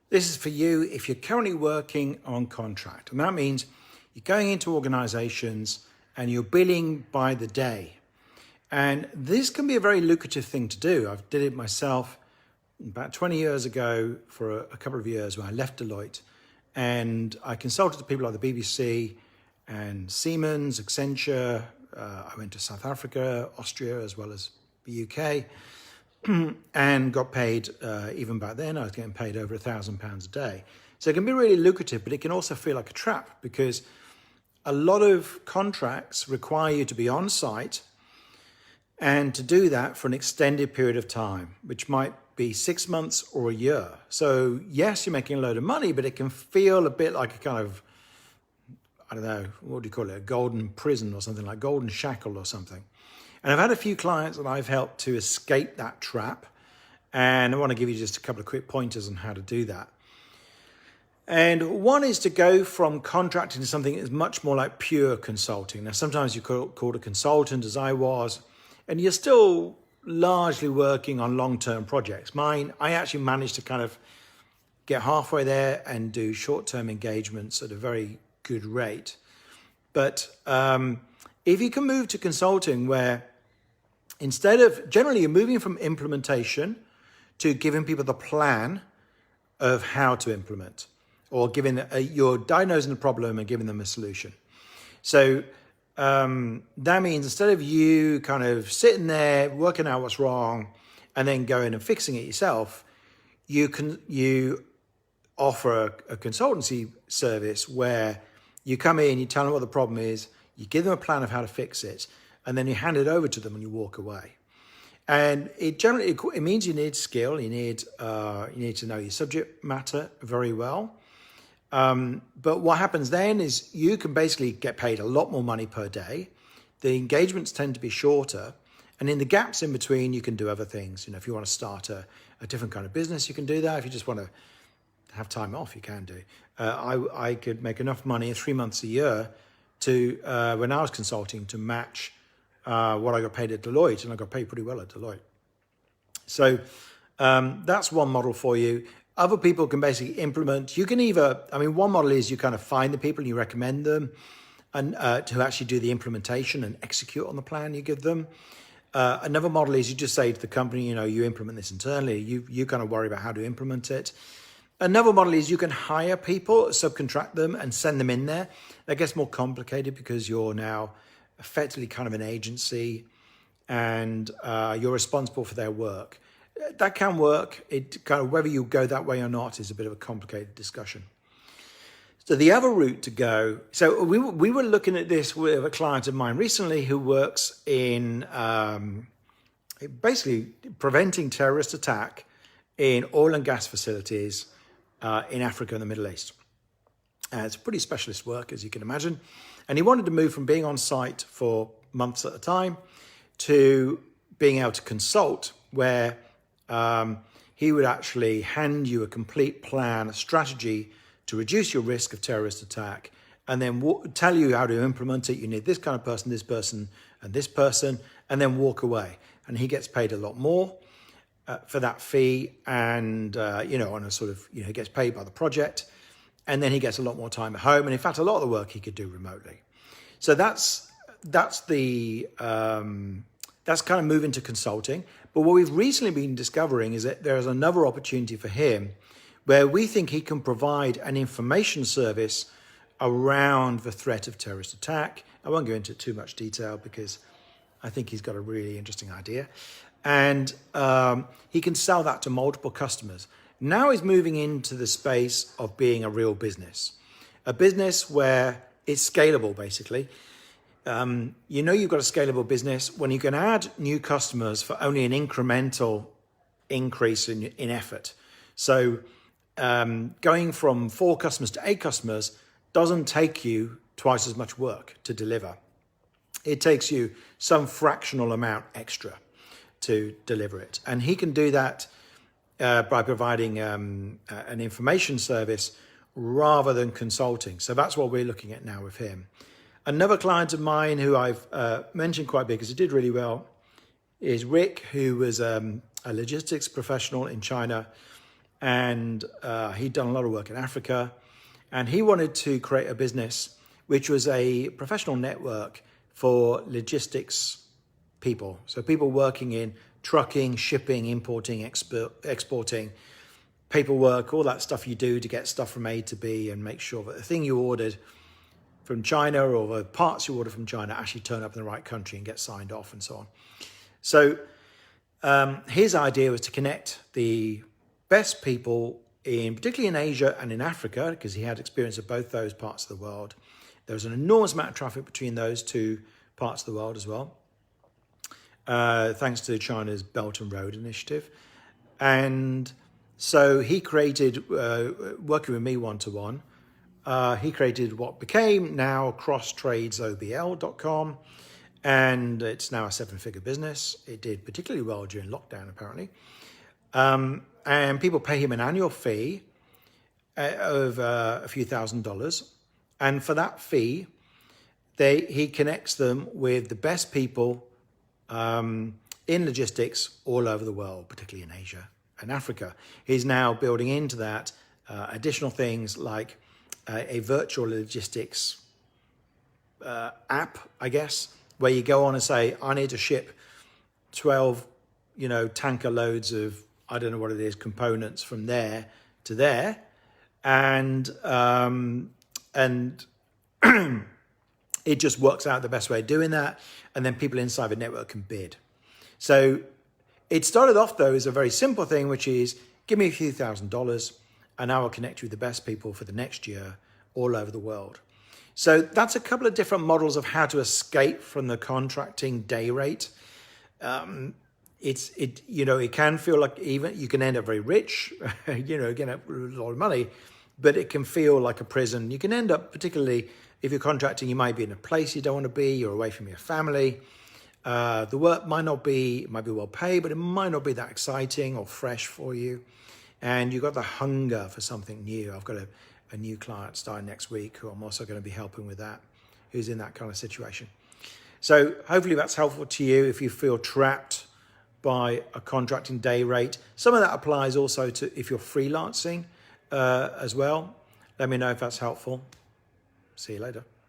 This is for you if you're currently working on contract. And that means you're going into organizations and you're billing by the day. And this can be a very lucrative thing to do. I've did it myself about 20 years ago for a couple of years when I left Deloitte. And I consulted to people like the BBC and Siemens, Accenture. I went to South Africa, Austria, as well as the UK. And got paid, even back then, I was getting paid over £1,000 a day. So it can be really lucrative, but it can also feel like a trap because a lot of contracts require you to be on site and to do that for an extended period of time, which might be 6 months or a year. So yes, you're making a load of money, but it can feel a bit like a kind of, I don't know, what do you call it? A golden prison or something, like golden shackle or something. And I've had a few clients that I've helped to escape that trap. And I want to give you just a couple of quick pointers on how to do that. And one is to go from contracting to something that's much more like pure consulting. Now, sometimes you're called a consultant, as I was, and you're still largely working on long-term projects. Mine, I actually managed to kind of get halfway there and do short-term engagements at a very good rate. But if you can move to consulting where instead of, generally you're moving from implementation to giving people the plan of how to implement, or giving, you're diagnosing the problem and giving them a solution. So that means instead of you kind of sitting there working out what's wrong and then going and fixing it yourself, you offer a consultancy service where you come in, you tell them what the problem is, you give them a plan of how to fix it, and then you hand it over to them and you walk away. And it generally, it means you need skill, you need to know your subject matter very well. But what happens then is you can basically get paid a lot more money per day. The engagements tend to be shorter. And in the gaps in between, you can do other things. You know, if you want to start a different kind of business, you can do that. If you just want to have time off, you can do. I could make enough money in 3 months a year to, when I was consulting, to match what I got paid at Deloitte, and I got paid pretty well at Deloitte. So that's one model for you. Other people can basically implement. You can either, I mean, one model is you kind of find the people and you recommend them and to actually do the implementation and execute on the plan you give them. Another model is you just say to the company, you know, you implement this internally. You kind of worry about how to implement it. Another model is you can hire people, subcontract them and send them in there. That gets more complicated because you're now effectively kind of an agency and you're responsible for their work. That can work. It kind of, whether you go that way or not is a bit of a complicated discussion. So the other route to go, so we were looking at this with a client of mine recently who works in basically preventing terrorist attack in oil and gas facilities in Africa and the Middle East. It's pretty specialist work, as you can imagine. And he wanted to move from being on site for months at a time to being able to consult where he would actually hand you a complete plan, a strategy to reduce your risk of terrorist attack, and then tell you how to implement it. You need this kind of person, and this person, and then walk away. And he gets paid a lot more for that fee, and on a sort of, he gets paid by the project, and then he gets a lot more time at home. And in fact, a lot of the work he could do remotely. So that's kind of moving to consulting. But what we've recently been discovering is that there is another opportunity for him where we think he can provide an information service around the threat of terrorist attack. I won't go into too much detail because I think he's got a really interesting idea. And he can sell that to multiple customers. Now he's moving into the space of being a real business. A business where it's scalable, basically. You've got a scalable business when you can add new customers for only an incremental increase in effort. So going from 4 customers to 8 customers doesn't take you twice as much work to deliver. It takes you some fractional amount extra to deliver it. And he can do that by providing an information service rather than consulting. So that's what we're looking at now with him. Another client of mine who I've mentioned quite big because he did really well is Rick, who was a logistics professional in China. and he'd done a lot of work in Africa, and he wanted to create a business which was a professional network for logistics people. So people working in trucking, shipping, importing, exporting, paperwork, all that stuff you do to get stuff from A to B and make sure that the thing you ordered from China or the parts you order from China actually turn up in the right country and get signed off and so on. So his idea was to connect the best people particularly in Asia and in Africa, because he had experience of both those parts of the world. There was an enormous amount of traffic between those two parts of the world as well, thanks to China's Belt and Road Initiative. And so he created, working with me one-to-one, he created what became now crosstradesobl.com, and it's now a 7-figure business. It did particularly well during lockdown, apparently. And people pay him an annual fee of a few $1,000s. And for that fee, he connects them with the best people in logistics all over the world, particularly in Asia and Africa. He's now building into that additional things like a virtual logistics app, I guess, where you go on and say, I need to ship 12, tanker loads of, I don't know what it is, components from there to there. And it just works out the best way of doing that. And then people inside the network can bid. So it started off, though, as a very simple thing, which is give me a few $1,000s and I will connect you with the best people for the next year all over the world. So that's a couple of different models of how to escape from the contracting day rate. It can feel like even you can end up very rich, get a lot of money, but it can feel like a prison. You can end up, particularly if you're contracting, you might be in a place you don't want to be, you're away from your family. The work might be well paid, but it might not be that exciting or fresh for you. And you've got the hunger for something new. I've got a new client starting next week who I'm also going to be helping with that, who's in that kind of situation. So hopefully that's helpful to you if you feel trapped by a contracting day rate. Some of that applies also to if you're freelancing as well. Let me know if that's helpful. See you later.